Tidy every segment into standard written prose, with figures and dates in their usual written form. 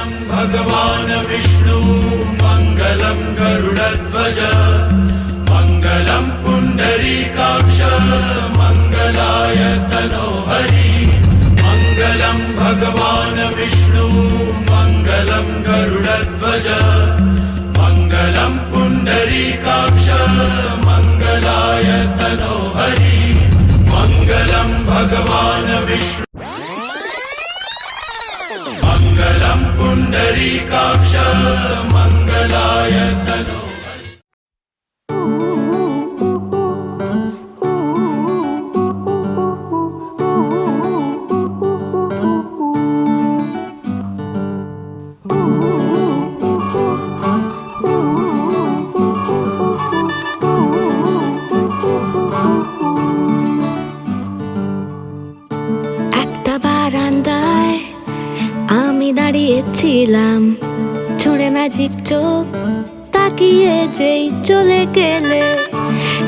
भगवान् विष्णु मङ्गलं गरुडध्वज मङ्गलं पुण्डरीकाक्ष मङ्गलाय तनोहरि मङ्गलं भगवान् विष्णु मङ्गलं गरुडध्वज मङ्गलं पुण्डरीकाक्ष मङ्गलाय तनोहरि मङ्गलं भगवान् विष्णु मङ्गलं पुण्डरीकाक्ष मङ्गलाय तनोहरि। ছিলাম ছুঁড়ে ম্যাজিক চোখ তাকিয়ে যেই চলে গেলে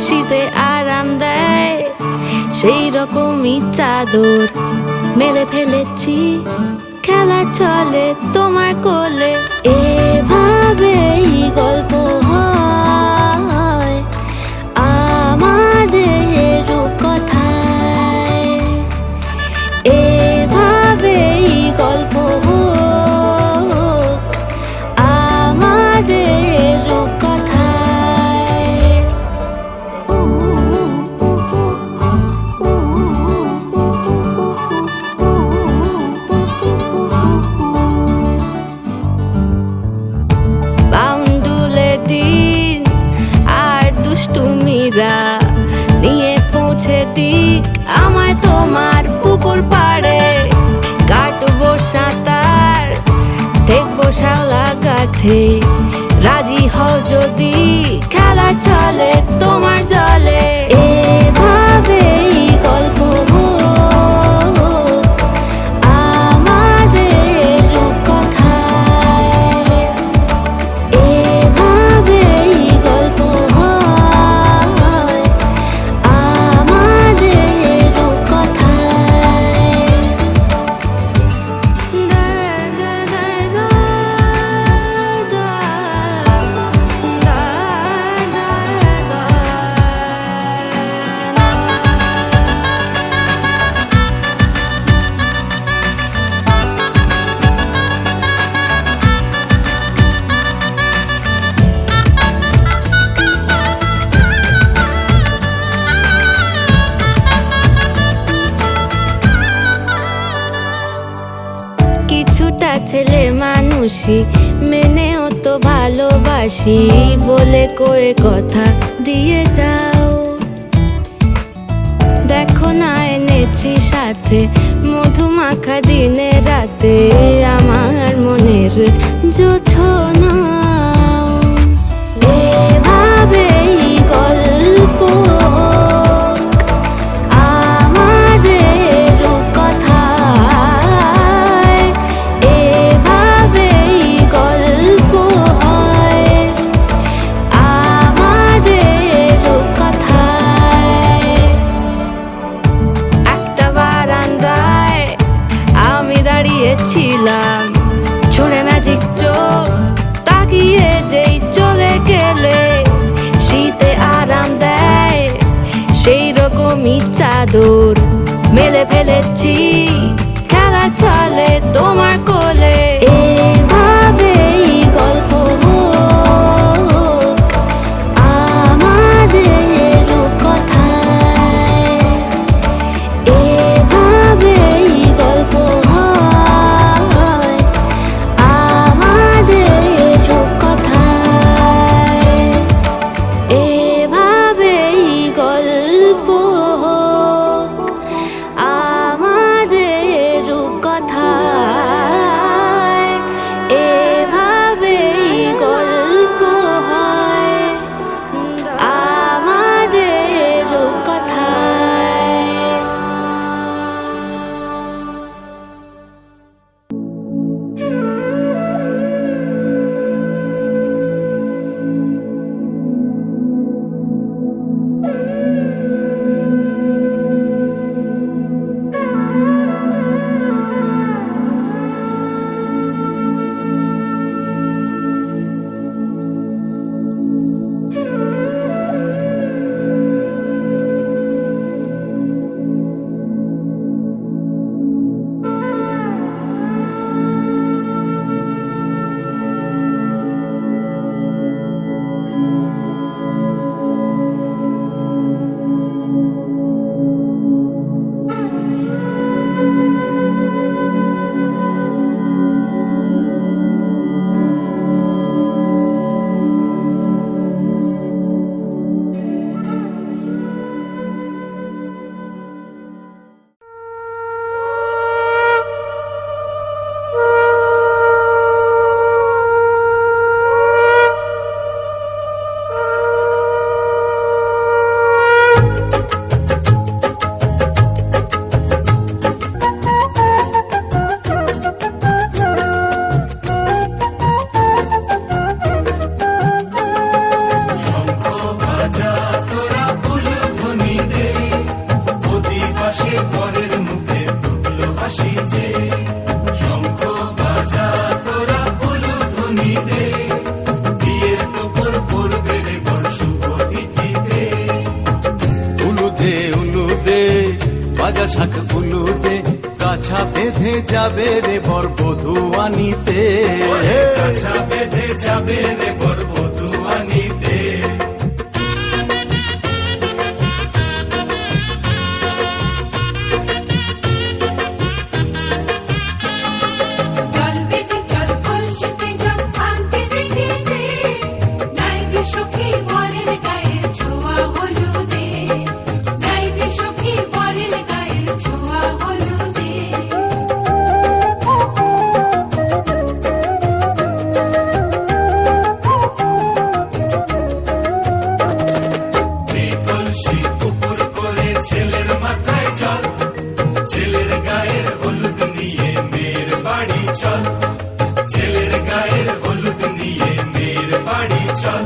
শীতে আরাম দেয় সেই রকমই চাদর মেলে ফেলেছি খেলার চলে তোমার কোলে এভাবেই গল্প হয় আমাদের রূপকথায় এভাবেই গল্প নিয়ে পৌঁছে দিক আমায় তোমার পুকুর পাড়ে কাটবো সাঁতার দেখবো শাওলা গাছে রাজি হও যদি খেলা চলে তোমার জলে এভাবেই গল্প আমাদের রূপকথায় এভাবেই গল্প ছেলে মানুষই মেনেও তো ভালোবাসি বলে কয়ে কথা দিয়ে যাও দেখো না এনেছি সাথে মধুমাখা দিনে রাতে আমার মনের জোছনা এভাবেই গল্প ছিলাম ছুঁড়ে ম্যাজিক চোখ তাকিয়ে যেই চলে গেলে শীতে আরাম দেয় সেই রকমই চাদর মেলে ফেলেছি খেলা চলে তোমার কোলে এভাবেই গল্প আমাদের রূপকথায় এভাবেই গল্প আমাদের রূপকথায় সাজা সাত উলুদে কাছা বেঁধে যাবে রে বর বধূ আনিতে কাছা বেঁধে যাবে রে বর বধূ আনিতে ছেলের মাথায় জল ছেলের গায়ের হলুদ নিয়ে মেয়ের বাড়ি চল ছেলের গায়ের হলুদ নিয়ে মেয়ের বাড়ি চল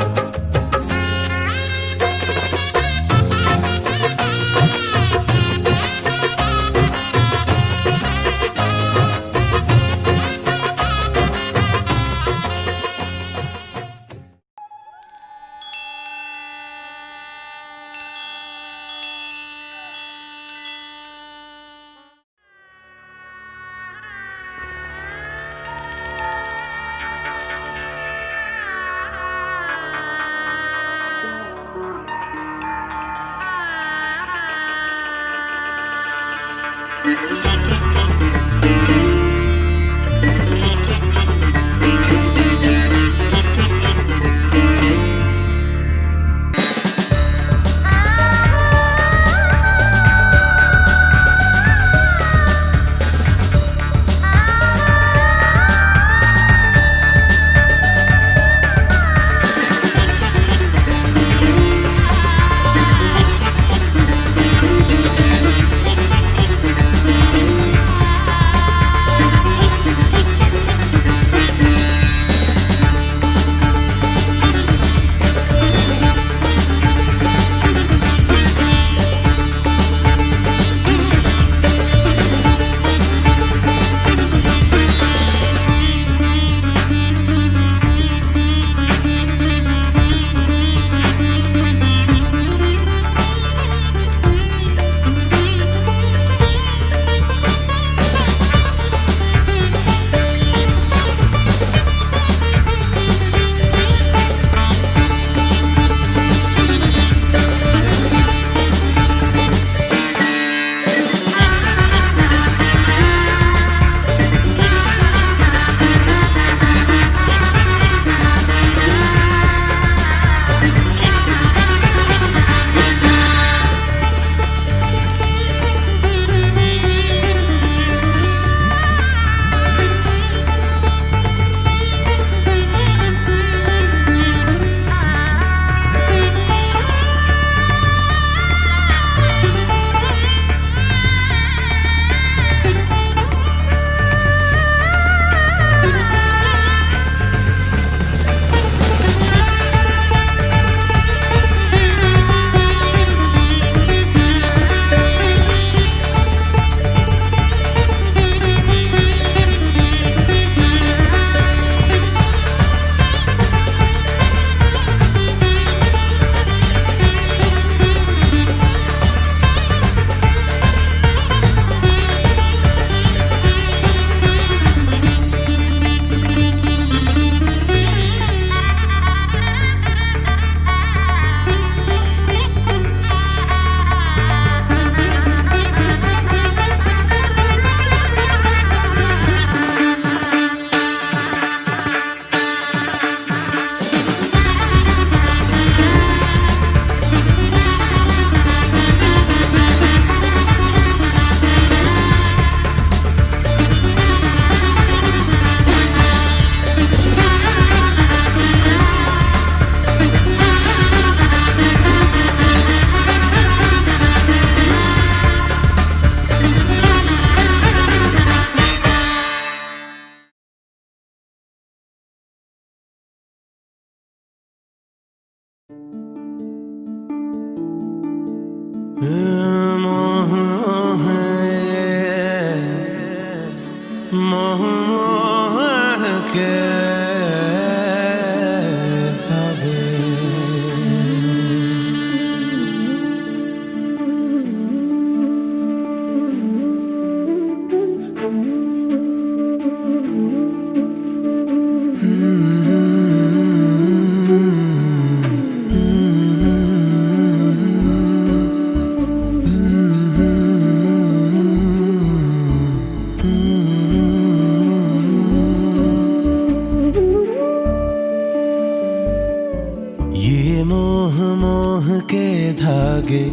मोह के धागे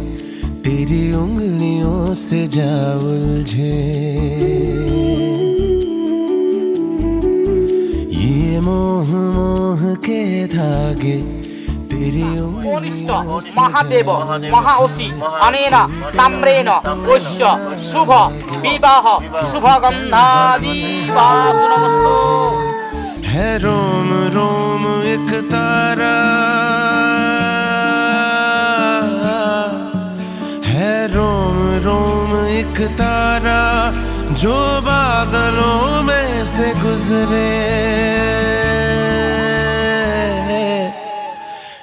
तेरी उंगलियों से जा उलझे, ये मोह के धागे तेरी उंगलियों से महादेव महाओसी अनेन ताम्रेण ओष्य शुभ विवाह शुभगंधादि नमस्तु। है रोम रोम एक तारा, है रोम रोम एक तारा जो बादलों में से गुजरे,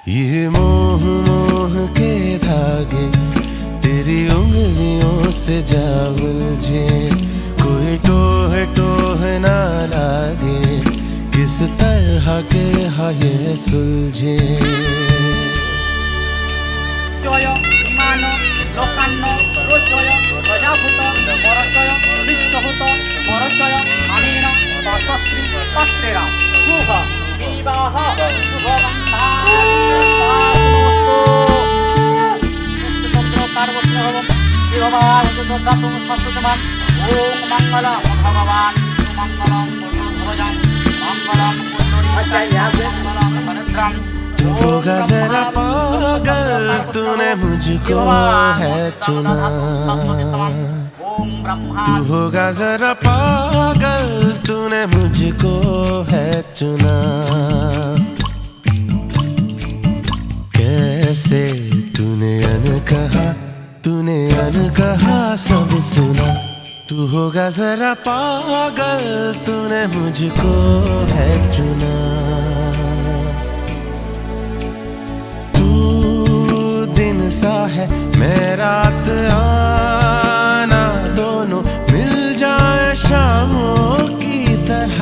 ये मोह के धागे तेरी उंगलियों से जा उलझे, कोई टोह ना लागे किस तरह के ये सुलझे। जय मान लोकान्न रोजय प्रजाभूत परचय विश्वभूत परचय अनेन तस्त्री तस्त्रेण शुभ विवाह तू होगा जरा पागल तूने मुझको है चुना, तू होगा जरा पागल तूने मुझको है चुना, कैसे तूने अनकहा सब सुना, तू होगा जरा पागल तूने मुझको है चुना, तू दिन सा है मैं रात आना दोनों मिल जाए शामों की तरह,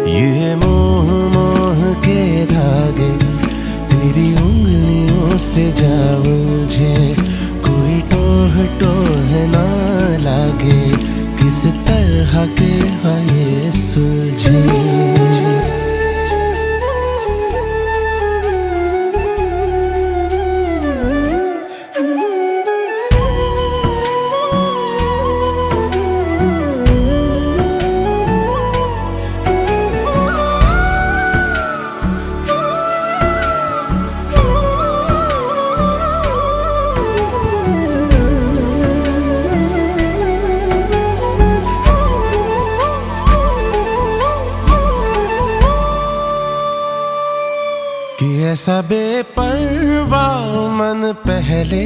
ये मोह के धागे तेरी उंगलियों से जा उलझे, कोई टोह ना लागे किस तरह के ये सुलझे। ऐसा बेपरवाह मन पहले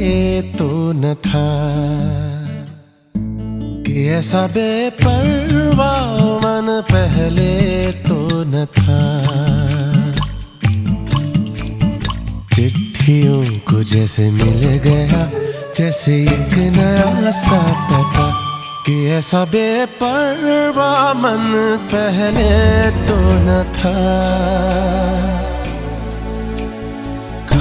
तो न था, कि ऐसा बेपरवाह मन पहले तो न था, चिट्ठियों को जैसे मिल गया जैसे एक नया सा पता, कि ऐसा बेपरवाह मन पहले तो न था,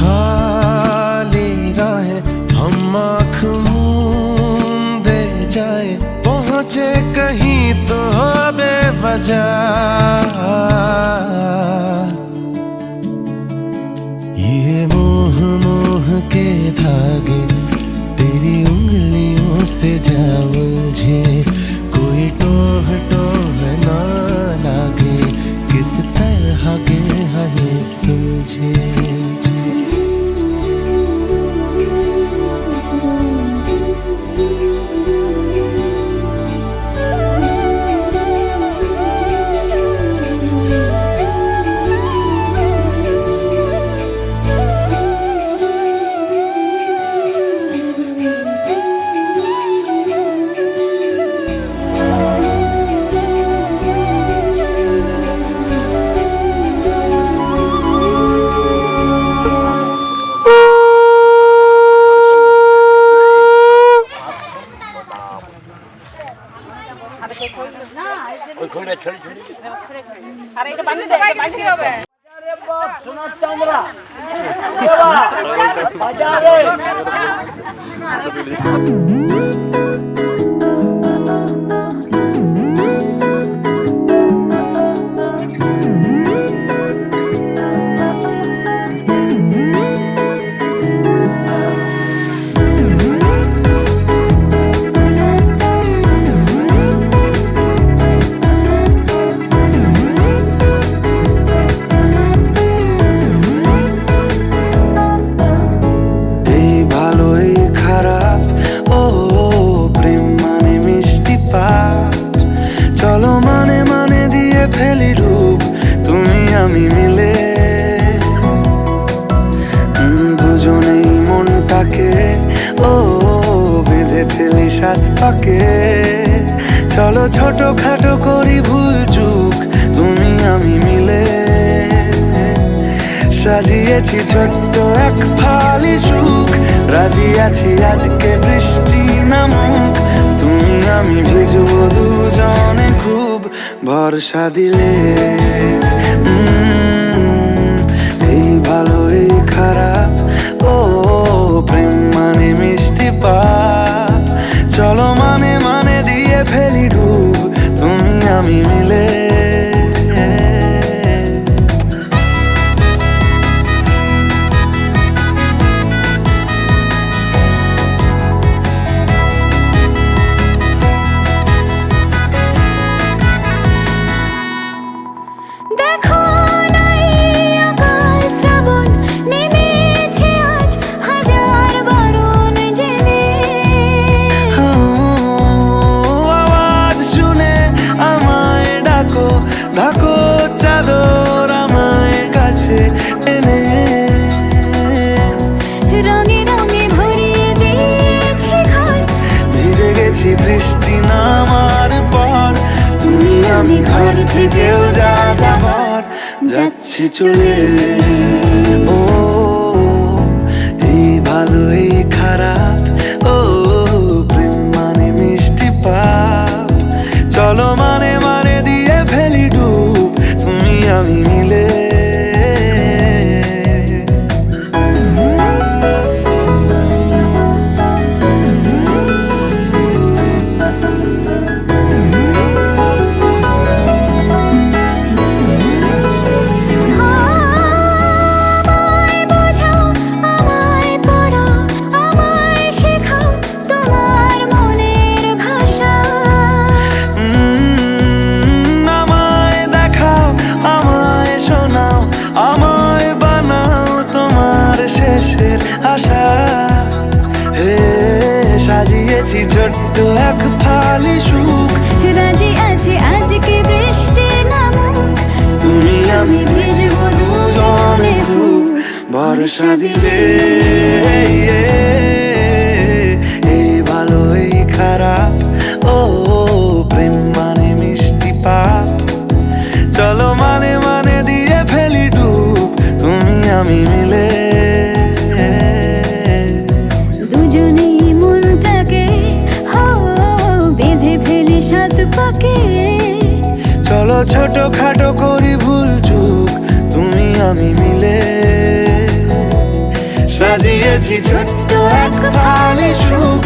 खाली राहें हम आँख मूंदे जाए पहुँचे कहीं तो बेवजह, ये मोह के धागे तेरी उंगलियों से जा उलझे, कोई टोह ना लागे किस तरह के ये सुलझे। আরে এটা বানিয়ে সবাই কি হবে আরে বাপ সোনার চামড়া বাজারে সাজিয়েছি ছোট্ট এক ফালি সুখ, রাজি আছি আজকে বৃষ্টি নামুক, তুমি আমি ভিজবো দুজনে খুব ভরসা দিলে। এই ভালো এই খারাপ, ও প্রেম মানে মিষ্টি পাপ, চলো মানে মানে দিয়ে ফেলি ডুব, তুমি আমি মিলে। দেখো নাই আকাল শ্রাবণ নেমেছে আজ হাজার বারণ জেনে, আওয়াজ শুনে আমায় ডাকো, ডাকো চাদর আমায় কাছে এনে, রঙে রঙে ভরিয়ে দিয়েছি ঘর, ভিজে গেছি বৃষ্টি নামার পর, তুমি আমি ঘর থেকেও যা যাবার যাচ্ছি চলে। ও এই ভালো এই খারাপ, ও প্রেম মানে মিষ্টি পাপ, চলো মানে মানে দিয়ে ফেলি ডুব, তুমি আমি মিলে। আমায় বোঝাও আমায় পড়াও আমায় শেখাও তোমার মনের ভাষা, আমায় দেখাও আমায় শোনাও আমায় বানাও তোমার শেষের আশা। হে সাজিয়েছি ছোট্ট এক ফালি সুখ, রাজি আছি আজকে বৃষ্টি নামুক, তুমি আমি ভিজবো দুজনে খুব ভরসা দিলে। এই ভালো এই খারাপ, ও প্রেম মানে মিষ্টি পাপ, চলো মানে মানে দিয়ে ফেলি ডুব, তুমি আমি মিলে। দুজনেই মনটাকে বেঁধে ফেলি সাত পাকে, চলো ছোট খাটো করি ভুল চুক, তুমি আমি মিলে। সাজিয়েছি ছোট্ট এক ফালি সুখ,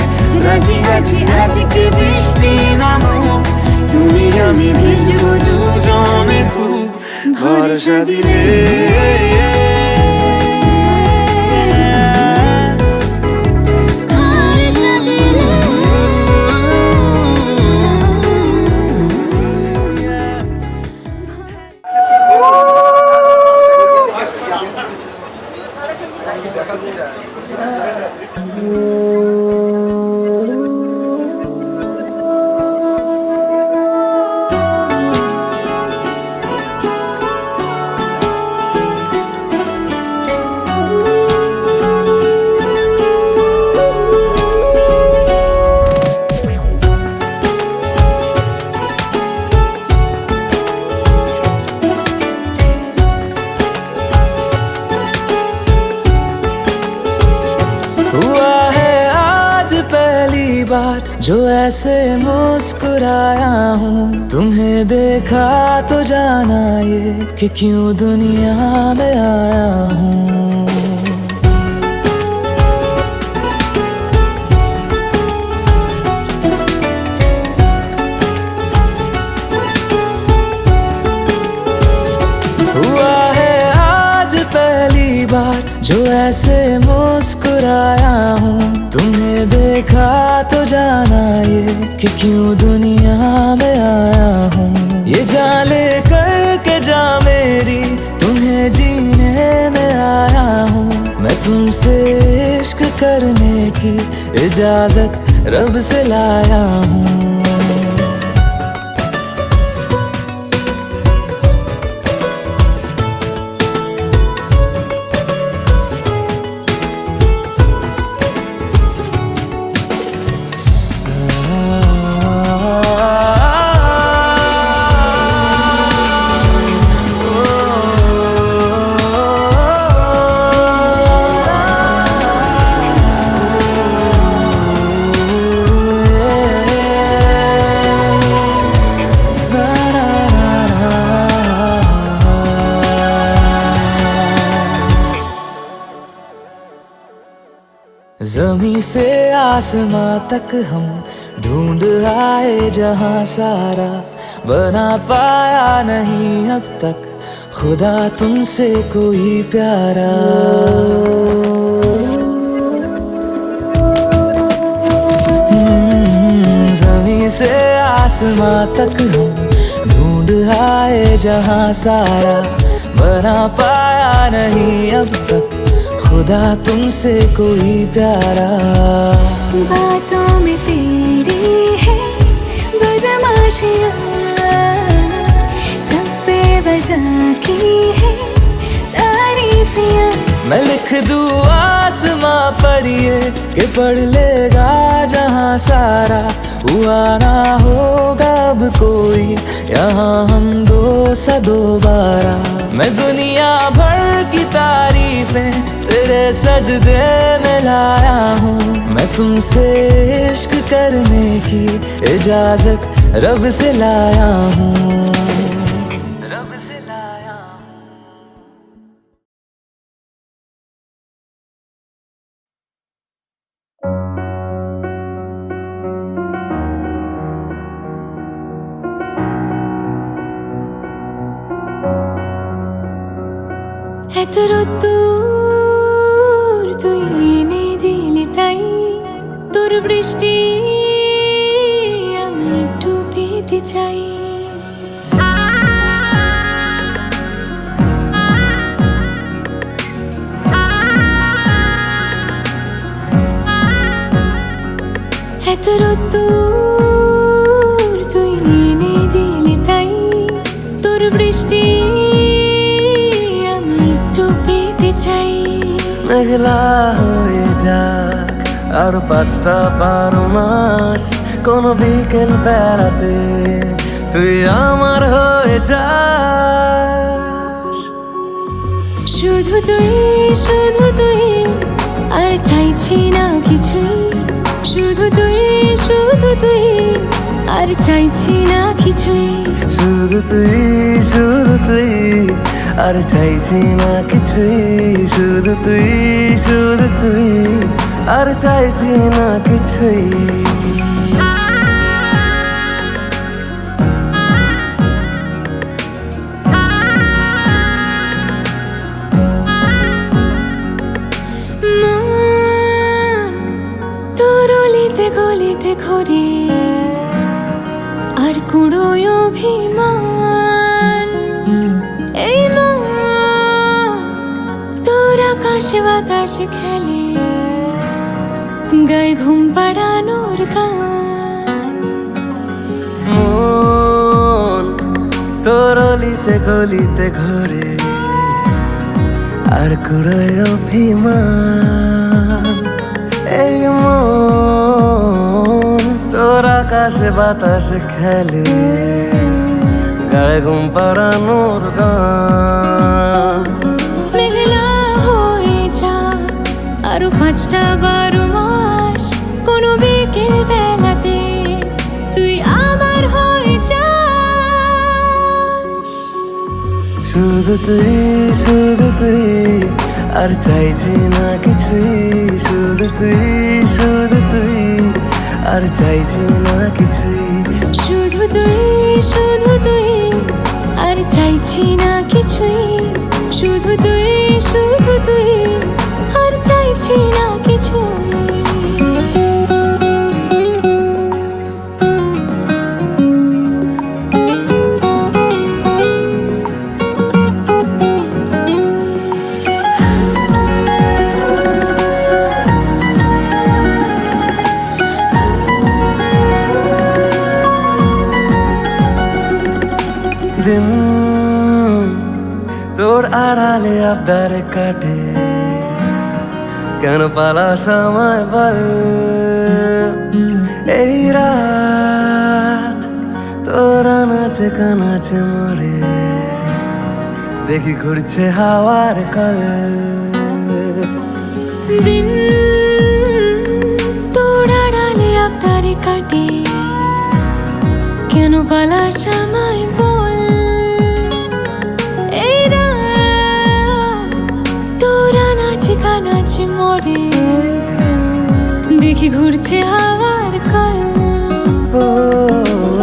রাজি আছি আজকে বৃষ্টি নামুক, তুমি আমি ভিজবো দুজনে খুব ভরসা দিলে। ভরসা দিলে। हुआ है आज पहली बार जो ऐसे मुस्कुराया हूँ, तुम्हें देखा तो जाना ये कि क्यों दुनिया में आया हूँ। हुआ है आज पहली बार जो ऐसे मुस्कुराया हूँ, तुम्हें देखा तो जाना ये कि क्यों दुनिया में आया हूँ। ये जान ले करके जा मेरी तुम्हें जीने में आया हूँ, मैं तुमसे इश्क करने की इजाजत रब से लाया हूँ। जमीं से आसमां तक हम ढूंढ आए जहां सारा, बना पाया नहीं अब तक खुदा तुमसे कोई प्यारा। जमीं से आसमां तक हम ढूंढ आए जहां सारा, बना पाया नहीं अब तक खुदा तुमसे कोई प्यारा। बातों में तेरी है बदमाशियाँ, सब पे वजह की है तारीफियाँ। मैं लिख दूँ आसमां पर ये कि पढ़ लेगा जहां सारा, हुआ ना होगा अब कोई यहाँ हम दो सा दोबारा। मैं दुनिया भर की तारीफें तेरे सजदे में लाया हूँ, मैं तुमसे इश्क करने की इजाजत रब से लाया हूँ, रब से लाया हूँ। তুই দিলি তাই তোর বৃষ্টি আমি একটু পেতে চাই। এত রোদ্দুর তুই এনে দিলি তাই তোর বৃষ্টি চাই। মেঘলা হয়ে যাক আর 5টা 12 মাস, কোন বিকেল বেড়াতে তুই আমার হয়ে যাস। শুধু তুই আর চাইছি না কিছুই, শুধু তুই আর চাইছি না কিছুই। শুধু তুই আর চাইছি না কিছুই, শুধু তুই আর চাইছি না কিছুই। তোর অলিতে গলিতে ঘরে আর কুড়োয় অভিমান, এই তোর আকাশে বাতাসে খেলে গায়ে ঘুম পাড়ানোর গান। মন তোর অলিতে গলিতে ঘরে আর কুড়োয় অভিমান, এই মন তোর আকাশে বাতাসে খেলে গায়ে ঘুম পাড়ানোর গান। মেঘলা হয়ে যা আরো 5টা 12 মাস, কোনো বিকেল বেলাতে তুই আমার হয়ে যাস। শুধু তুই আর চাইছি না কিছুই, শুধু তুই আর চাইছি না কিছুই। শুধু তুই আর চাইছি না কিছুই, শুধু তুই আর চাইছি না কিছুই। দিন তোর আড়ালে আবদারে কাটে, কেন পালাস আমায় বল। এই রাত তোর আনাচে কানাচে মরে, দেখি ঘুরছে হাওয়ার কল। দিন তোর আড়ালে আবদারে কাটে, কেন পালাস আমায় বল। এই রাত তোর আনাচে কানাচে মরে, দেখি ঘুরছে হাওয়ার কল।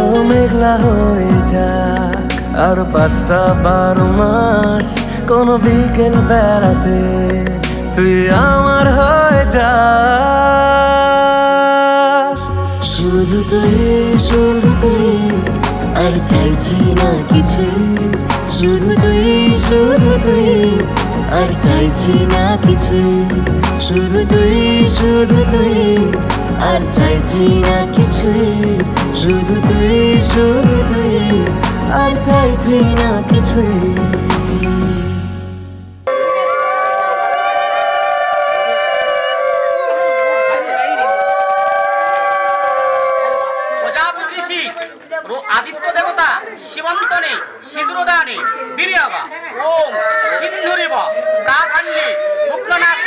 ও মেঘলা হয়ে যাক আর 5টা-12 মাস, কোনো বিকেল বেড়াতে তুই আমার হয়ে যাস। শুধু তুই আর চাইছি না কিছুই, শুধু তুই আর চাইছি না কিছুই, শুধু তুই আর চাইছি না কিছুই, শুধু তুই আর চাইছি না কিছুই। প্রজাপতি ঋষি আদিত্য দেবতা শিবন্তনে সিঁদুরদানে বীর্যবা ওম সিন্ধুরিব প্রাধান্যে শুক্লনাশ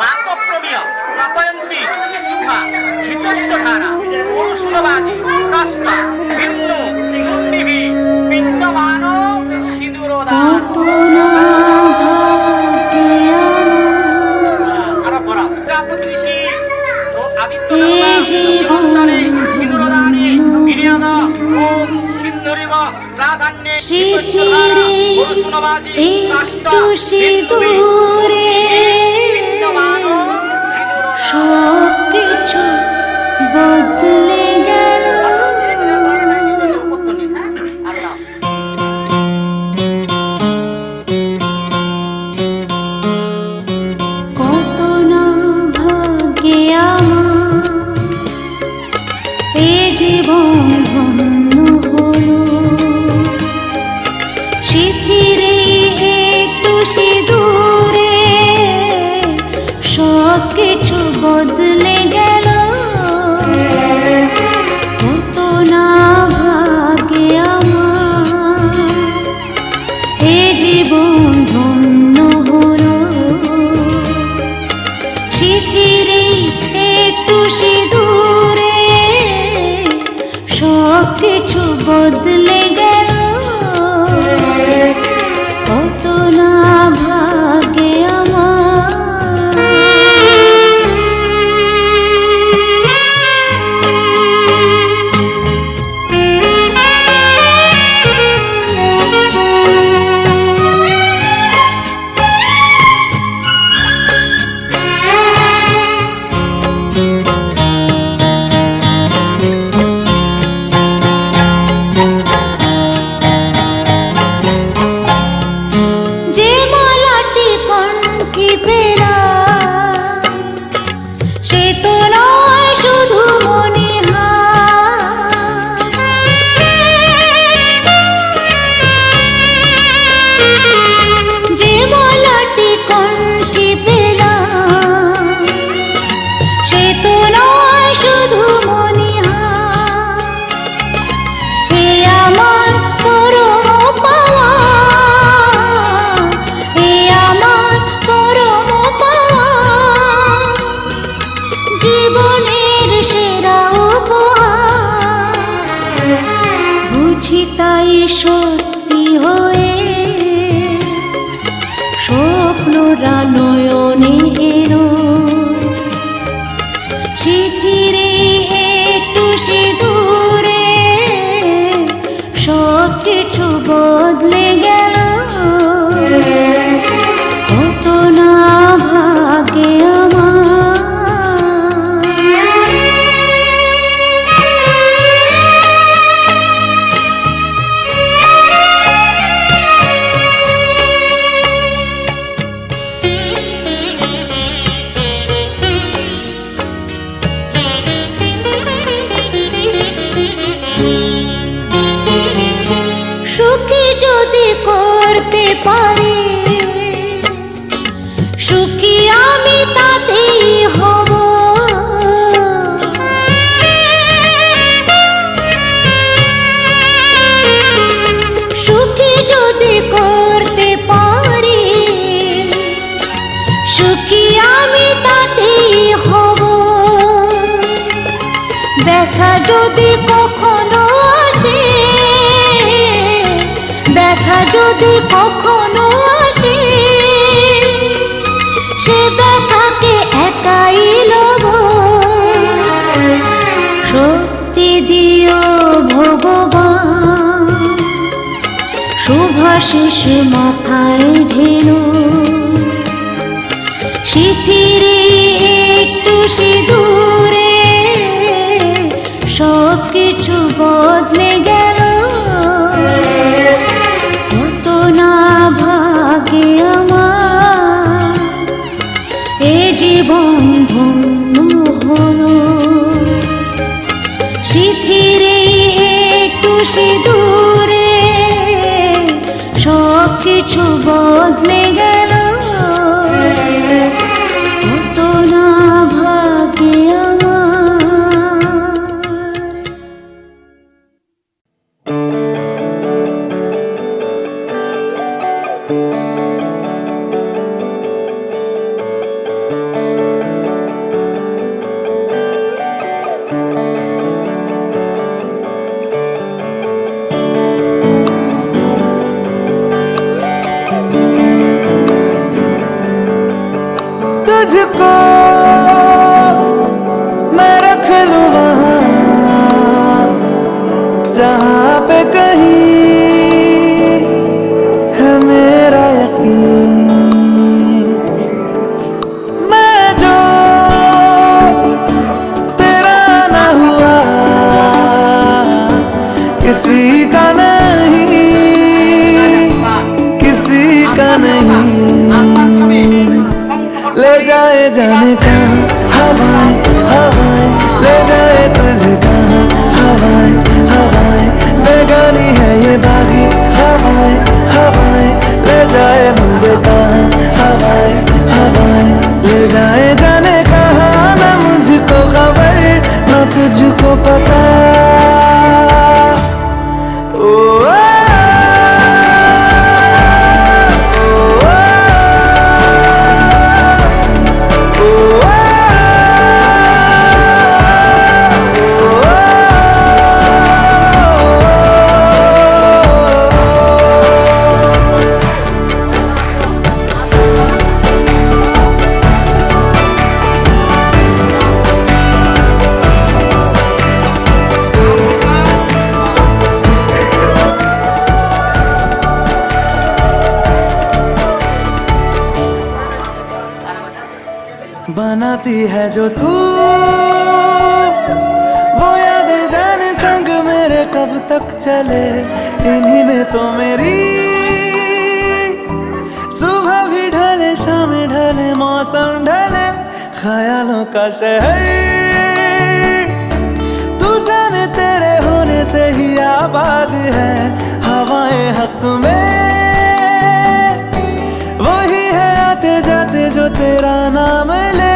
বাতপ্রমিয় প্রতয়ন্তী শুভা হিতস্বধারা পুরুষবাজি কাষ্টা ভিন্ন মুন্নিভি বিদ্যমান সিঁদুরদান। আরো পড়া। প্রজাপতি ঋষি আদিত্য দেবতা শিবন্তনে সিঁদুরদানে বীর্যবা ওম সিন্ধুরিব প্রাধান্যে হিতস্বধারা পুরুষবাজি কাষ্টা সিঁদুরে সব কিছু বদলে গেল। কত না ভাগ্যে আমার এ জীবন ধন্য হলো, শিথিরে একটু সিঁদুরে সব কিছু বদলে গেল। কত না ভাগ্যে আমার এ জীবন ধন্য হলো, শিথিরে একটু সিঁদুরে সব কিছু বদলে গেল। কত না ভাগ্যে আমার। যে মালাটি কণ্ঠে পেলাম সে তো নয় শুধু মনে যে মালাটি কণ্ঠে পেলাম সে তো নয় শুধু মনে এ আমার পরম পাওয়া, এ আমার পরম পাওয়া, জীবনের সেরা উপহার। বুঝি তাই সত্যি হয়ে স্বপ্নরা নয়নে এলো, শিথিরে একটু সিঁদুরে সব কিছু বদলে গেল। কত না ভাগ্যে আমার। সুখী যদি করতে পারি, সুখী আমি তাতেই হব। সুখী যদি করতে পারি, সুখী আমি তাতেই হব। ব্যথা যদি কখনো আসে, ব্যথা যদি কখনো আসে, সে ব্যথাকে একাই লব। আশিস মাথায় ঢেলো শিথিরে একটু সিঁদুরে সব কিছু বদলে গেল কত না ভাগে আমার এ জীবন ধন্য হলো শিথিরে একটু সিঁদুরে সব কিছু বদলে গেল কত না ভাগে আমার तुझको मैं रख लूं वहाँ जहाँ पे कहीं है मेरा यकीन मैं जो तेरा ना हुआ किसी का नहीं किसी का नहीं ले जाए जाने कहाँ हवाएं हवाएं ले जाए तुझे कहाँ हवाएं हवाएं बेगानी है ये बागी हवाएं हवाएं ले जाए मुझे कहाँ हवाएं हवाएं ले जाए जाने कहाँ ना मुझको खबर ना तुझको पता ओ बनाती है जो तू वो याद जाने संग मेरे कब तक चले इन्हीं में तो मेरी सुबह भी ढले शाम ढले मौसम ढले ख्यालों का शहर तू जाने तेरे होने से ही आबाद है हवाएं हक में वही है आते जाते जो तेरा नाम ले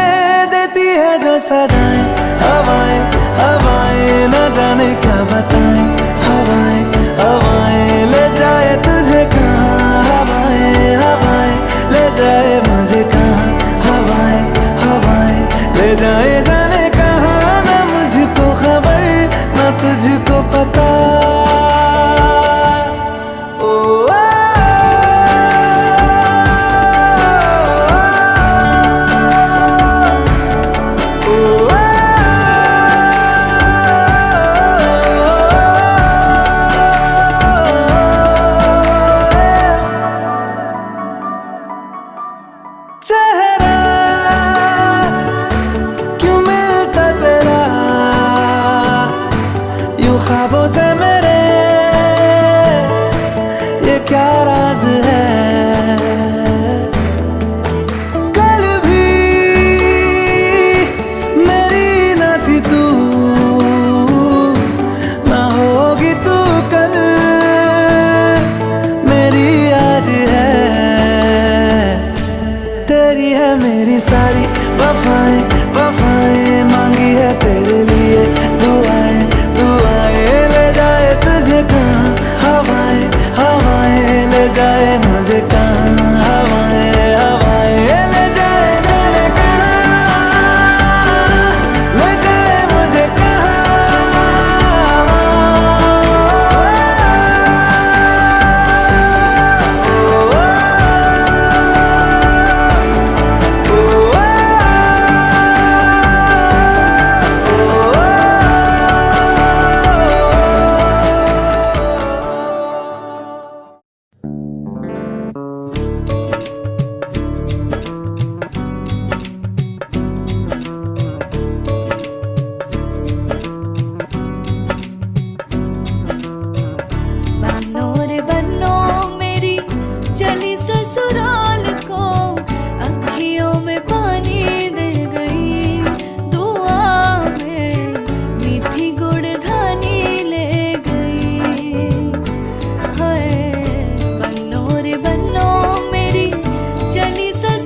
देती है जो सदाएं हवाएं हवाएं न जाने क्या बताएं हवाएं हवाएं ले जाए तुझे कहाँ हवाएं हवाएं ले जाए मुझे कहाँ हवाएं हवाएं ले जाए जाने कहाँ ना मुझको खबर ना तुझको पता चेहरा क्यों मिलता तेरा यूं ख्वाबों से मेरे ये क्या राज है कल भी मेरी न थी तू ना होगी तू कल मेरी आज है तेरी है मेरी सारी वफाएं वफाएं मांगी है तेरे लिए दुआएं दुआएं ले जाए तुझे कहाँ हवाएं हवाएं ले जाए मुझे कहाँ हवाएं हवाएं ले जाए जाने कहाँ ले जाए मुझे कहाँ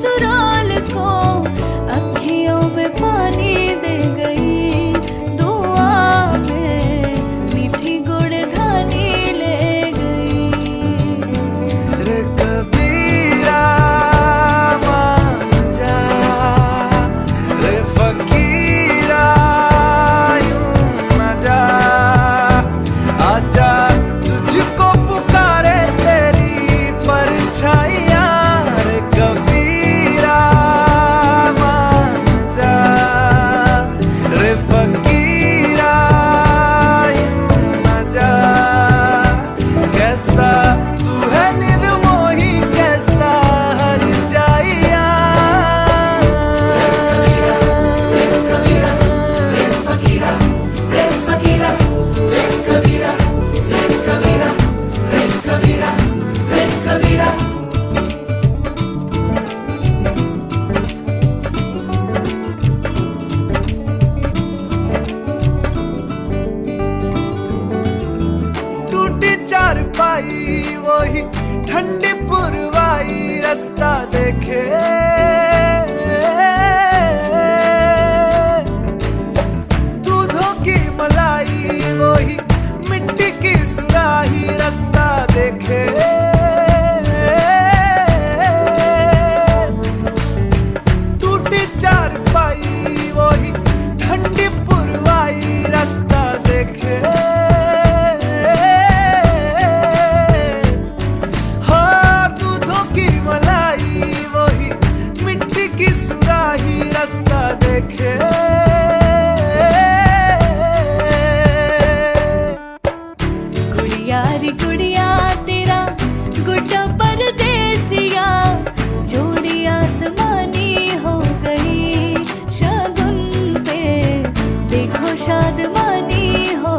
ससुराल को अखियों में पानी दे गई, दुआ में मीठी गुड़धानी ले गई। रे कबीरा मान जा, रे फकीरा यूं न जा, आजा तुझको पुकारे तेरी परछाइयाँ। रे कबीरा मान जा, रे फकीरा यूं न जा, कैसा तू है निर्मोही कैसा हर जाइया। टूटी चारपाई वही ठंडी पुरवाई रास्ता देखे, दूधों की मलाई वही मिट्टी की सुराही रास्ता देखे। टूटी चारपाई वही ठंडी पुरवाई रास्ता देखे। हाँ दूधों की मलाई वही मिट्टी की सुराही रास्ता देखे। गुड़िया रे गुड़िया तेरा गुड्डा परदेसिया, जोड़ी आसमानी हो गई, शगुन पे देखो शादमानी हो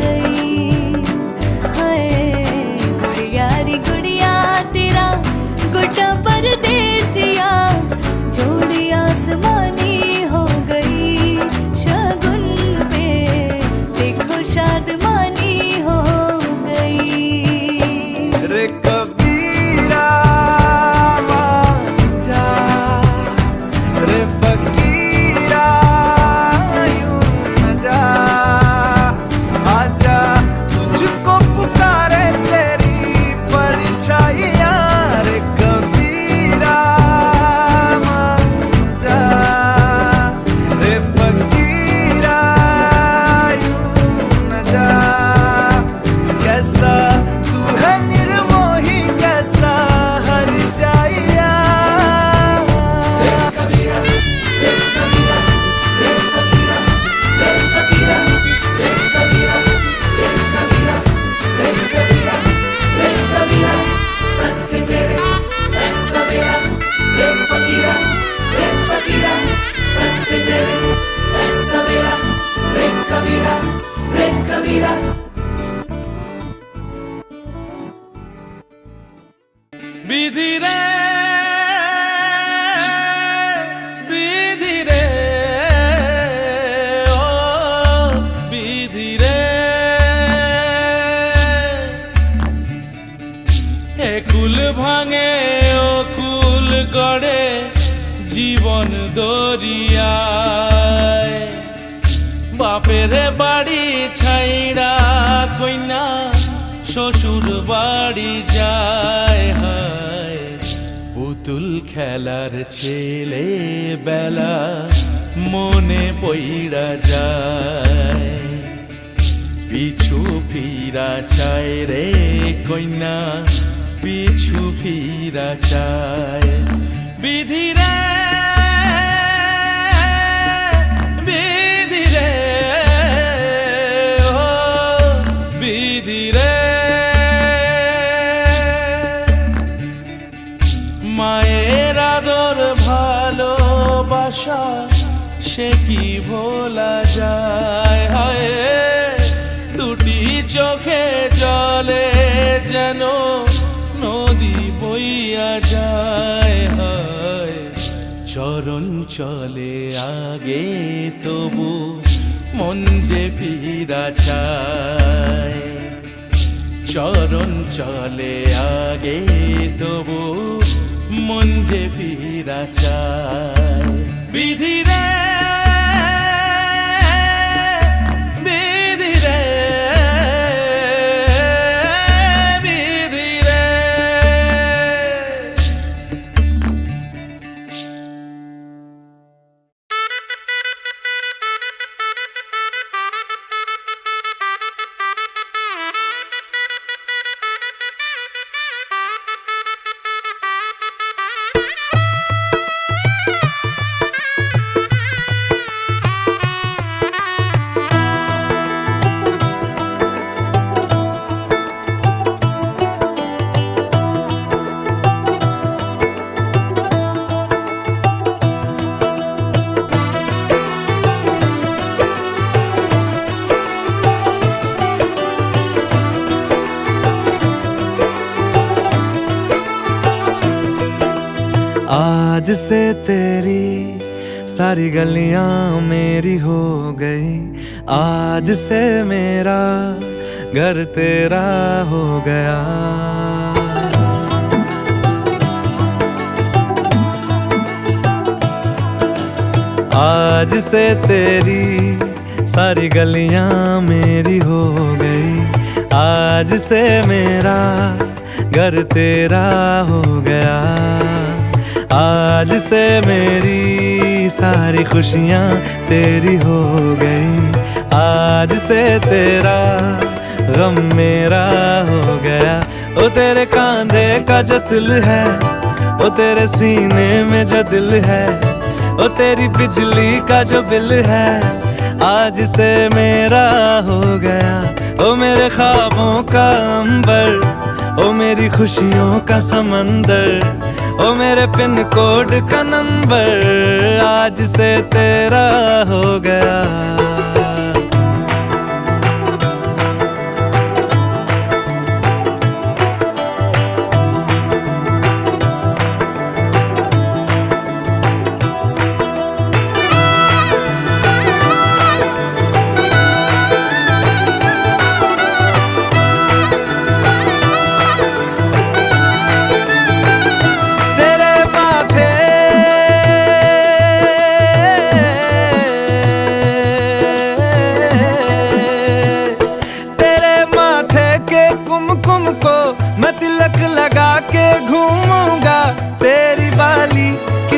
गई। हाय गुड़िया रे गुड़िया तेरा गुड्डा परदेसिया, जोड़ी आसमानी हो गई, शगुन पे देखो शादमानी हो गई। रे कबीरा मान जा, रे फकीरा यूं न जा, आजा तुझको पुकारे तेरी परछाइयाँ। रे कबीरा मान जा, रे फकीरा यूं न जा, कैसा तू है निर्मोही कैसा हर जाइया। विधि रे विधि रे ओ विधि रे, ए कुल भाঙে ও কুল গড়ে জীবন দরিয়ায়, বাপের বাড়ি ছাইড়া কইনা শ্বশুর বাড়ি যায়। হায় পুতুল খেলার ছেলে বেলা মনে পইড়া যায়, পিছু ফিরা চায় রে কইনা পিছু ফিরা চায়। বিধি রে বিধি রে ও বিধি রে, মায়ের আদর ভালোবাসা সে কি ভোলা যায়। হায় দুটি চোখে জলে যেন নদী বইয়া যায়। হায় চরণ চলে আগে তবু মন যে ফিরা চায়, চরণ চলে আগে তবু মন যে ফিরা চায় বিধি রে বিধি রে বিধি রে आज से तेरी सारी गलियां मेरी हो गई आज से मेरा घर तेरा हो गया आज से तेरी सारी गलियां मेरी हो गई आज से मेरा घर तेरा हो गया आज से मेरी सारी खुशियाँ तेरी हो गई आज से तेरा गम मेरा हो गया ओ तेरे कांधे का जो दिल है ओ तेरे सीने में जो दिल है ओ तेरी बिजली का जो बिल है आज से मेरा हो गया ओ मेरे ख्वाबों का अंबर ओ मेरी खुशियों का समंदर ओ मेरे पिन कोड का नंबर आज से तेरा हो गया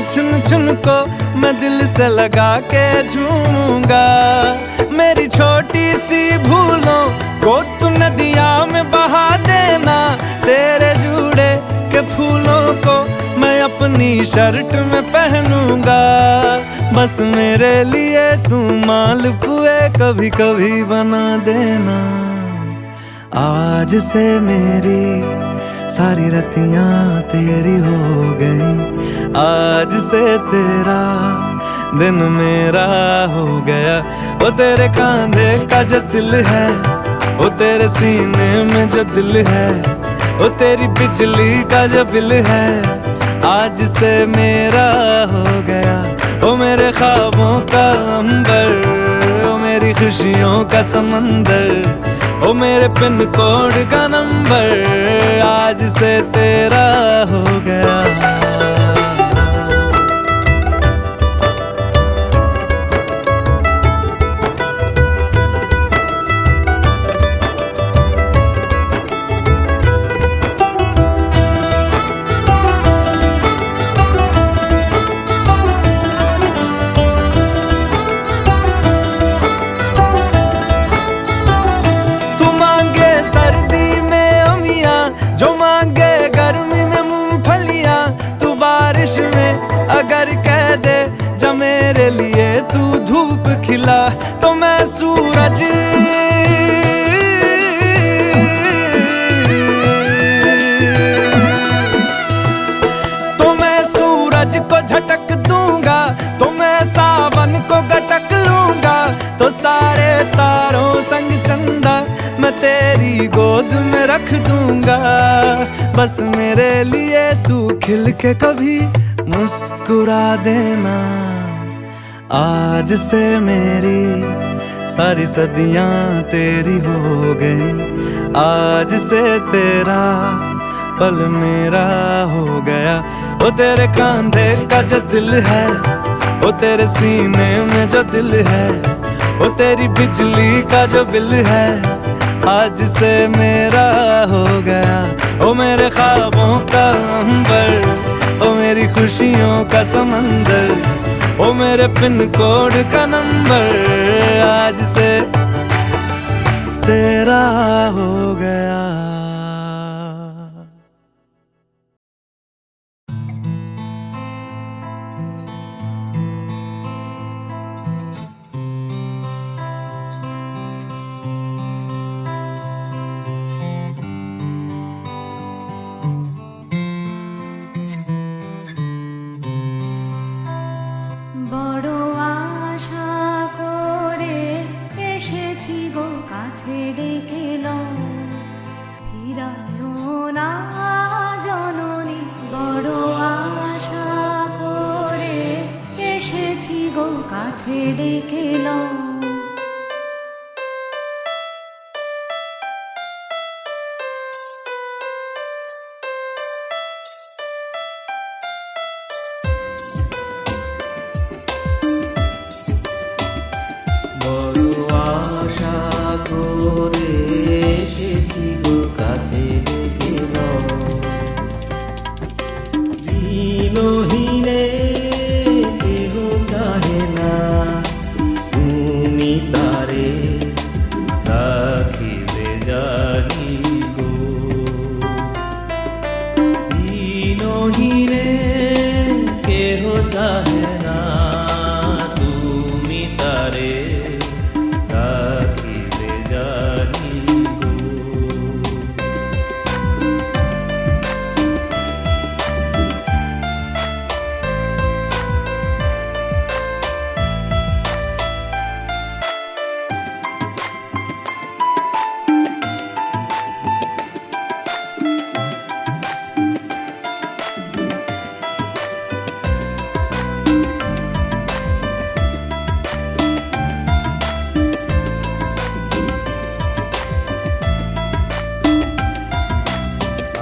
चुन चुन को मैं दिल से लगा के झूमूंगा मेरी छोटी सी भूलों को तू नदिया में बहा देना तेरे जुड़े के फूलों को मैं अपनी शर्ट में पहनूंगा बस मेरे लिए तू मालपुए कभी कभी बना देना आज से मेरी सारी रतियां तेरी हो गई आज से तेरा दिन मेरा हो गया वो तेरे कांधे का जो दिल है वो तेरे सीने में जो दिल है वो तेरी बिजली का जो बिल है आज से मेरा हो गया वो मेरे ख्वाबों का अंबर वो मेरी खुशियों का समंदर ओ मेरे पिन कोड का नंबर आज से तेरा हो गया जो मांगे गर्मी में मूंगफलियां तू बारिश में अगर कह दे जब मेरे लिए तू धूप खिला तो मैं सूरज को झटक दूंगा तो मैं सावन को गटक लूंगा तो सारे तारों संग चंदा मैं तेरी गोद में रख दूंगा बस मेरे लिए तू खिल के कभी मुस्कुरा देना आज से मेरी सारी सदियां तेरी हो गई आज से तेरा पल मेरा हो गया वो तेरे कांधे का जो दिल है, वो तेरे सीने में जो दिल है, वो तेरी बिजली का जो बिल है, आज से मेरा हो गया। ओ मेरे ख्वाबों का अंबर, ओ मेरी खुशियों का समंदर, ओ मेरे पिन कोड का नंबर, आज से तेरा हो गया। বড় আশা করে এসেছি গো কাছে ডেকে লও, ফিরায়ও না জননী। বড় আশা করে এসেছি গো কাছে ডেকে লও। বড় আশা করে এসেছি গো কাছে ডেকে লও, দিনহীনে কেহ চাহে না, তুমি তারে রাখিবে জানি গো। দিনহীনে কেহ চাহে না, তুমি তারে রাখিবে জানি গো।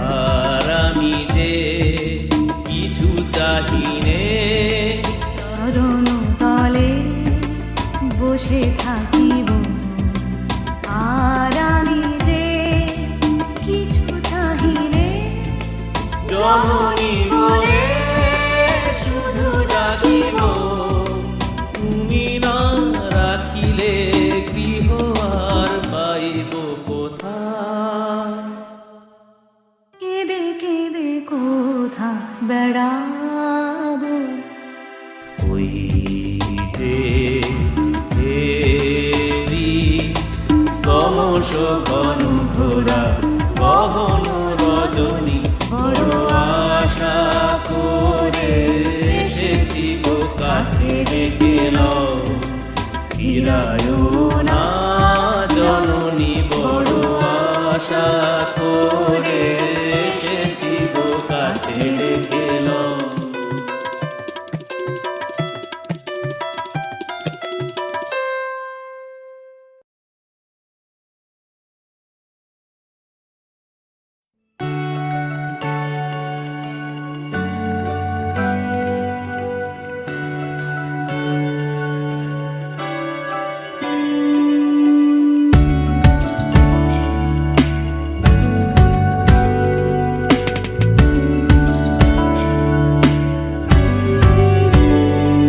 আর আমি যে কিছু চাহিনে, চরণ তলে বসে থাকিব। আর আমি যে কিছু চাহিনে, জননী বলে শুধু ডাকিব, তুমি না রাখিলে গৃহ আর পাইব কোথায়। কেঁদে কেঁদে কোথা বেড়াবো, ওই যে এরি তমস ঘন ঘোরা গহন রজনী। বড় আশা করে এসেছি গো কাছে ডেকে লও, ফিরায়ও না জননী। বড় আশা করে এসেছি গো কাছে ডেকে লও।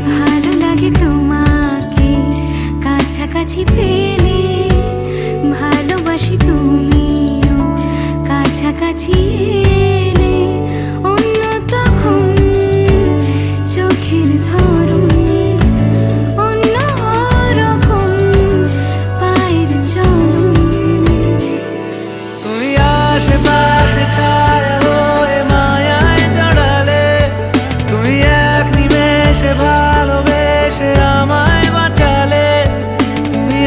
ভালো লাগে তোমাকে কাছাকাছি পেলে, ভালোবাসি তুমিও কাছাকাছি এলে। অন্য তখন চোখের ধরন, অন্য রকম পায়ের চলন। তুমি আশেপাশে ছায়া হয়ে মায়ায় জড়ালে, তুমি এক নিমেষে ভালোবেসে আমায় বাঁচালে, তুমি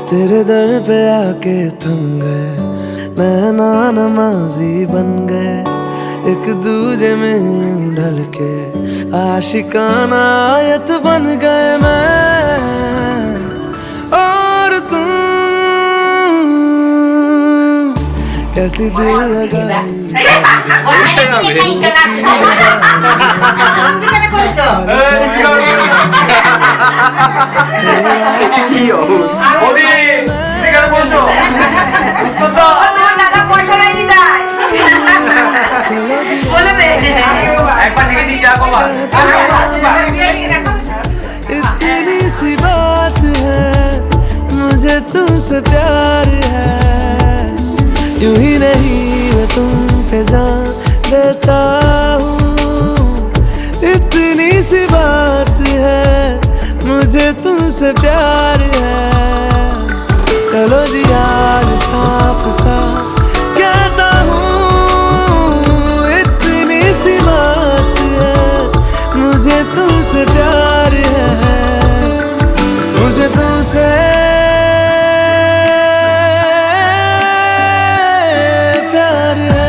तेरे दर पे आके थम गए, नैना नमाजी बन गए, एक दूजे में यूं ढल के आशिकाना आयत बन गए मैं और तुम। कैसी दिल लगाई इतनी सी बात है, मुझे तुमसे प्यार है, यूं ही नहीं मैं तुम पे जान देता हूँ। इतनी सी बात है, मुझे तुमसे प्यार है, चलो जी यार साफ साफ कहता हूँ। इतनी सी बात है, मुझे तुमसे प्यार है, मुझे तुमसे प्यार है।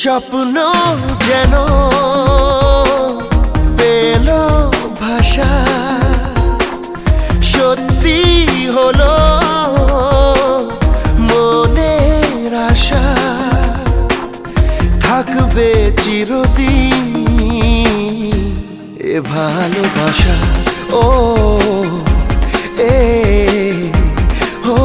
স্বপ্ন যেন পেল ভাষা, সত্যি হলো মনের আশা, থাকবে চিরদিন এ ভালোবাসা। ও এ ও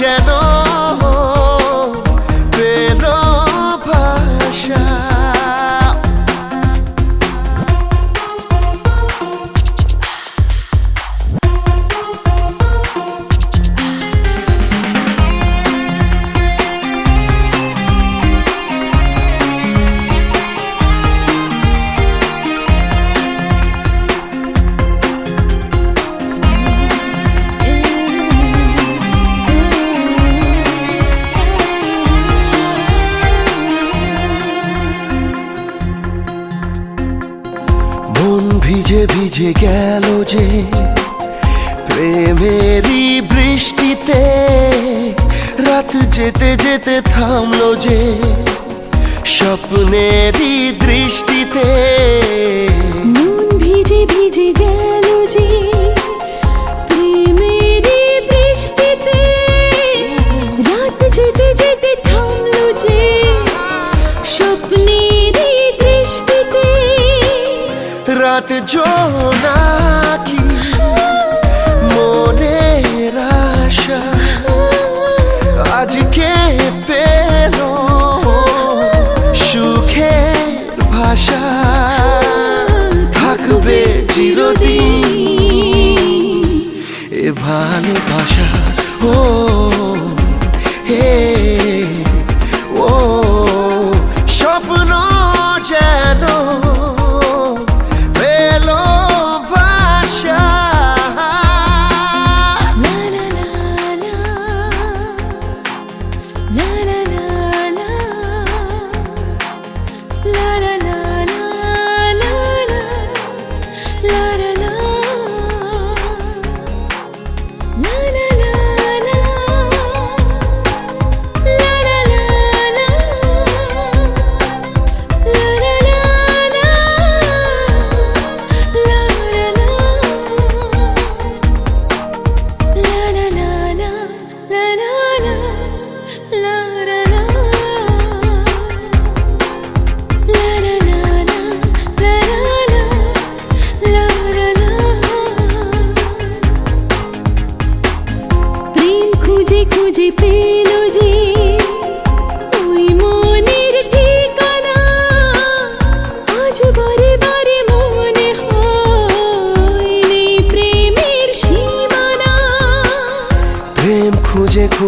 যেন পেল ভাষা। ভিজে ভিজে গেল যে প্রেমেরই বৃষ্টিতে, রাত যেতে যেতে থামলো যে স্বপ্নেরই দৃষ্টিতে। মন ভিজে ভিজে গেল যে প্রেমেরই বৃষ্টিতে, রাত যেতে যেতে থামলো যে স্বপ্নেরই দৃষ্টিতে। রাত জোনাকি মনের আশা আজকে পেল সুখের ভাষা, থাকবে চিরদিন এ ভালোবাসা। ও হে ও স্বপ্ন যেন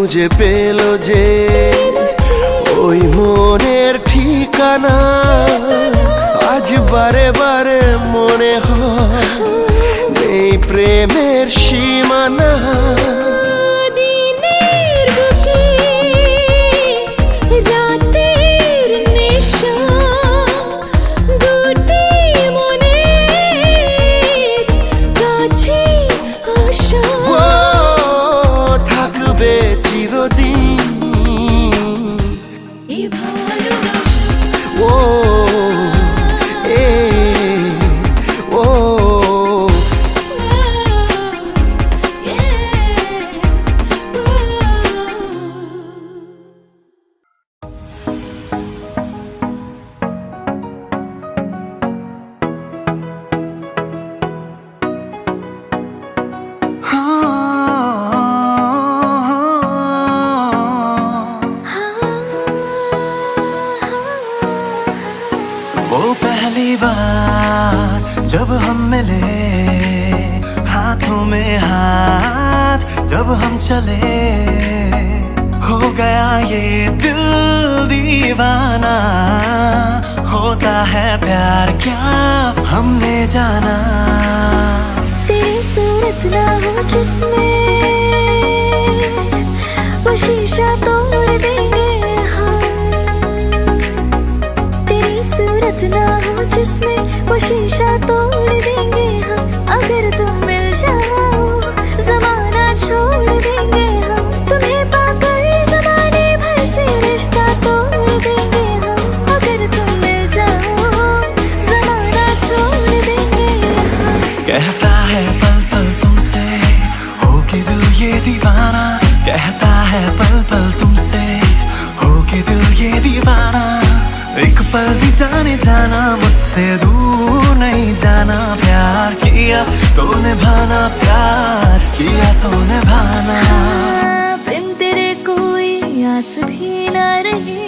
খুঁজে পেল যে ওই মনের ঠিকানা। আজ বারে বারে মনে হয় নেই প্রেমের সীমানা। দিনের বুকে রাতের নেশা, দুটি মনের কাছে আশা ও থাকবে চিরদিন এ ভালোবাসা। ও এ ও वो पहली बार जब हम मिले, हाथों में हाथ जब हम चले, हो गया ये दिल दीवाना। होता है प्यार क्या हमने जाना। तेरी सूरत ना हो जिसमें वो शीशा तोड़ देंगे हम। तेरी सूरत ना हो जिसमें वो शीशा तोड़ देंगे हम। अगर तुम मिल जाओ जमाना छोड़ देंगे हम। तुम्हें पाकर जमाने भर से रिश्ता तोड़ देंगे हम। अगर तुम मिल जाओ जमाना छोड़ देंगे हम। कहता है पल पल तुमसे हो के दिल ये दीवाना। कहता है पल पल तुमसे हो के दिल ये दीवाना। एक पल भी जाने जाना मुझसे दूर नहीं जाना। प्यार किया तो निभाना, प्यार किया तो निभाना। बिन तेरे कोई आस भी ना रही,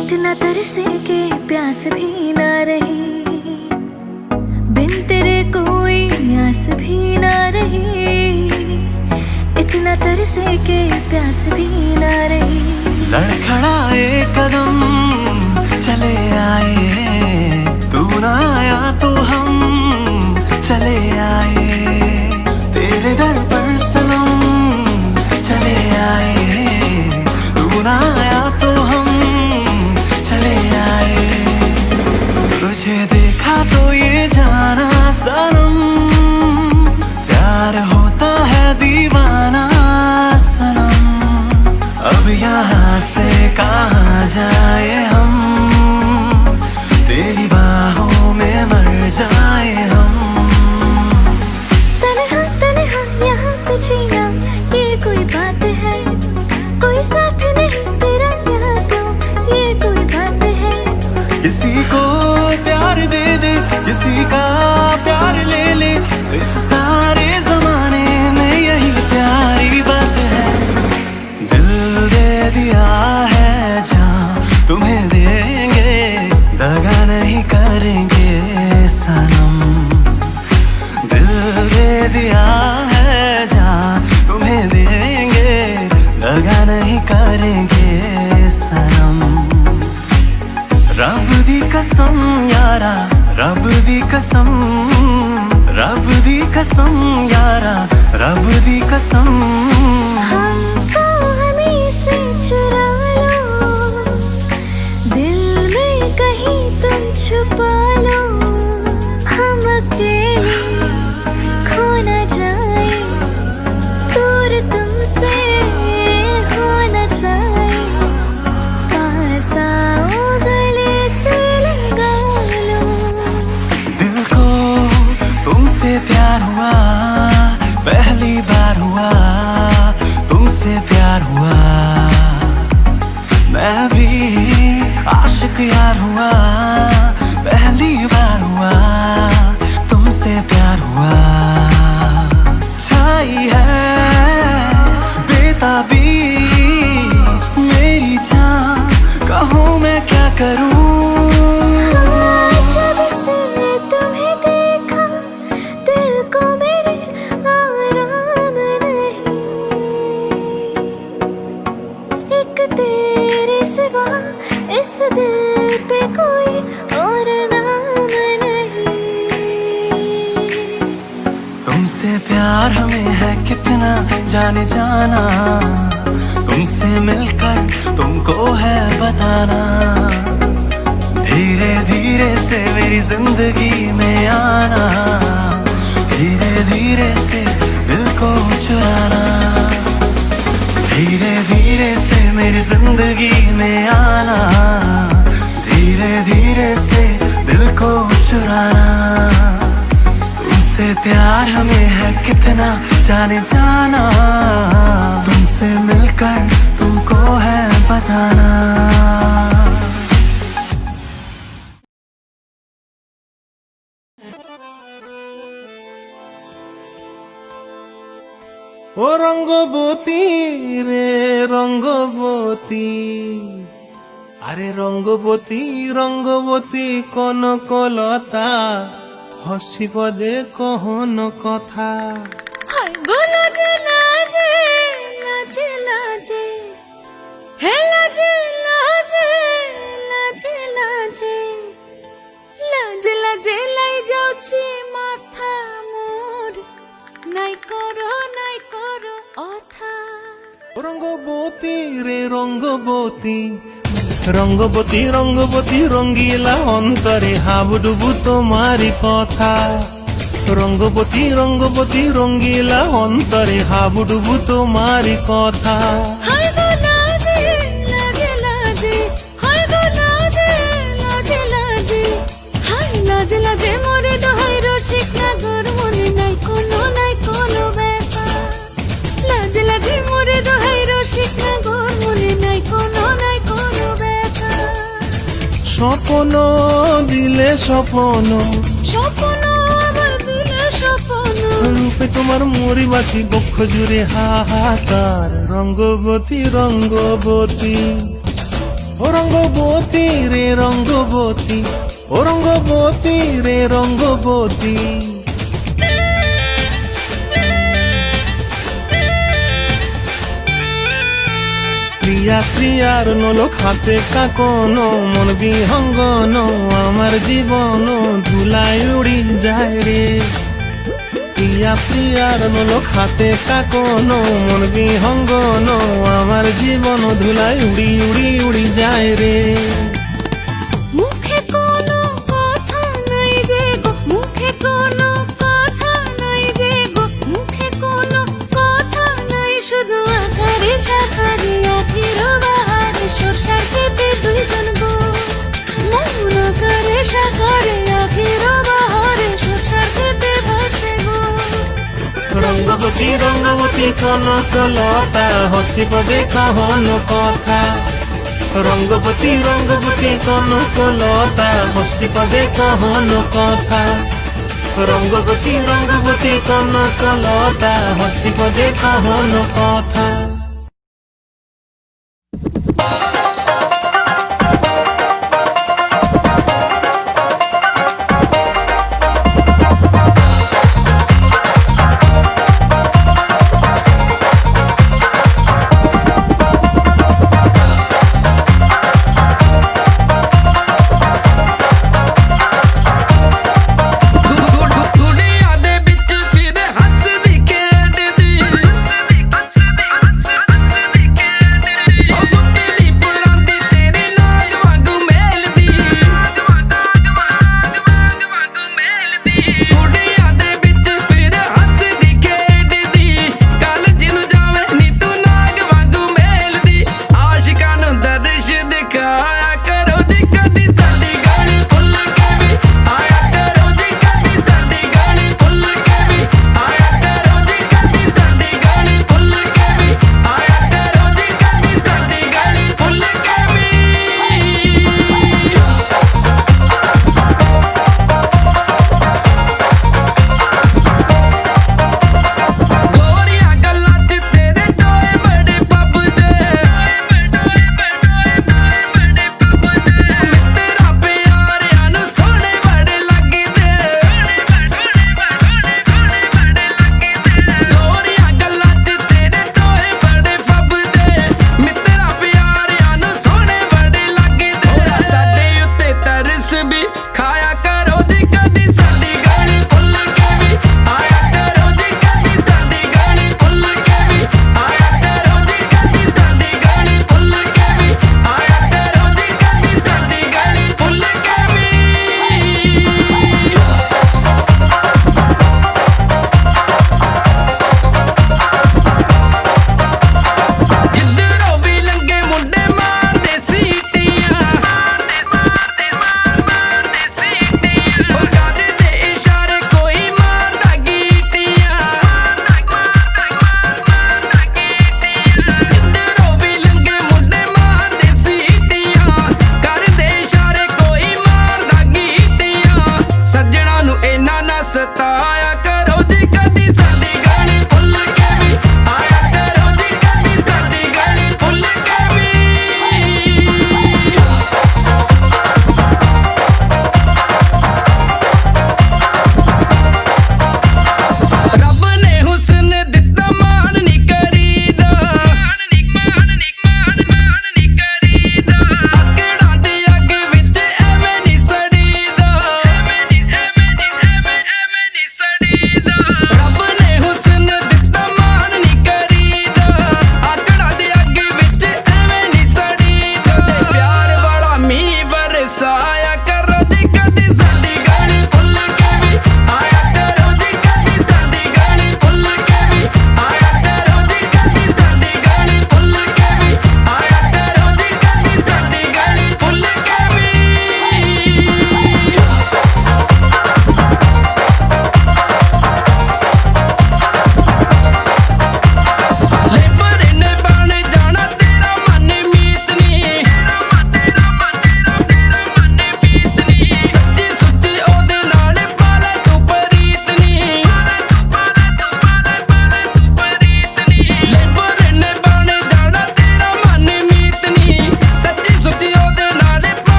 इतना तरसे के प्यास भी ना रही। बिन तेरे कोई आस भी ना रही, इतना तरसे के प्यास भी ना रही। लड़खड़ाए कदम चले आए, तू ना आया तो हम चले आए। तेरे दर पर सनम चले आए, तू ना आया तो हम चले आए। तुझे देखा तो ये जाना सनम, प्यार होता है दीवाना सनम। अब यहाँ से कहाँ जाए हम, तेरी बाहों में मर जाए हम। तन्हा तन्हा यहाँ पे जीना ये कोई बात है, कोई साथ नहीं तेरा यहाँ तो ये कोई बात है। किसी को प्यार दे दे, किसी का प्यार ले ले, इस सारे जमाने में यही प्यारी बात है। दिल दे दिया है जहाँ तुम्हें देंगे, दगा नहीं करेंगे सनम। दिल दे दिया है जहाँ तुम्हें देंगे, दगा नहीं करेंगे सनम। रब दी कसम यारा, रब दी कसम, रब दी कसम यारा, रब दी कसम। हमको हमें से चुरा लो, दिल में कहीं तुम छुपा लो। हम अकेले खो न जाए, दूर तुमसे हो न जाए। पास आओ गले से लगा लो। दिल को तुमसे प्यार हुआ, पहली बार हुआ तुमसे प्यार हुआ। मैं भी आशिक यार हुआ, पहली बार हुआ तुमसे प्यार हुआ। छाई है बेताबी मेरी जान, कहूँ मैं क्या करूँ। जब से तुम्हें देखा दिल को मेरे आराम नहीं। दिल पे कोई और नाम नहीं। तुमसे प्यार हमें है कितना जाने जाना, तुमसे मिलकर तुमको है बताना। धीरे धीरे से मेरी जिंदगी में आना, धीरे धीरे से दिल को चुराना। धीरे धीरे से मेरी जिंदगी में आना, धीरे धीरे से दिल को चुराना। तुमसे प्यार हमें है कितना जाने जाना, तुमसे मिलकर तुमको है बताना। ও রঙ্গবতী রে রঙ্গবতী, আরে রঙ্গবতী রঙ্গবতী কনকলতা, হসিব দে কহন কথা। হায় গো লাজে লাজে লাজে লাজে, হে লাজে লাজে লাজে লাজে, লাজে লাজে লাই যাଉଛି মাথা মোর, নাই করো অথা। রঙ্গবতী রে রঙ্গবতী, রঙ্গবতী রঙ্গবতী রঙ্গিলা অন্তরে হাবুডুবু তোমারি কথা। রঙ্গবতী রঙ্গবতী রঙ্গিলা অন্তরে হাবুডুবু তোমারি কথা। হায় গো লাজে লাজে লাজে, হায় গো লাজে লাজে লাজে, হায় লাজে লাজে মোরে দোহাই রসিক নাগর, মনে নাই কোনো ব্যথা। লাজে লাজে মোরে দোহাই রসিক নাগর, মনে নাই কোনো ব্যথা। স্বপ্ন দিলে স্বপ্ন, স্বপ্ন আবার দিলে স্বপ্ন, রূপে তোমার মরি বাছি বক্ষ জুড়ে হাহাকার। রঙ্গবতী রঙ্গবতী, ও রঙ্গবতী রে রঙ্গবতী, ও রঙ্গবতী রে রঙ্গবতী। প্রিয়া প্রিয়ার নলো খাতে কাকন, মন বিহঙ্গন আমার জীবন ধুলায় উড়ি যায় রে। প্রিয়া প্রিয়ার নলো খাতে কাকন, মন বিহঙ্গন আমার জীবন ধুলায় উড়ি উড়ি উড়ি যায় রে। মুখে কোনো কথা নাই যে গো, মুখে কোনো কথা নাই যে গো, মুখে কোনো কথা নাই, শুধু আকারে সাকারে আখির বাহারে সরষার খেতে দুইজন গো। মন আকারে সাকারে আখির বাহারে সরষার খেতে ভাসে গো। রঙ্গবতী রঙ্গবতী কনকলতা, হসিব দে কহন কথা। রঙ্গবতী রঙ্গবতী কনকলতা, হসিব দে কহন কথা। রঙ্গবতী রঙ্গবতী কনকলতা, হসিব দে কহন কথা।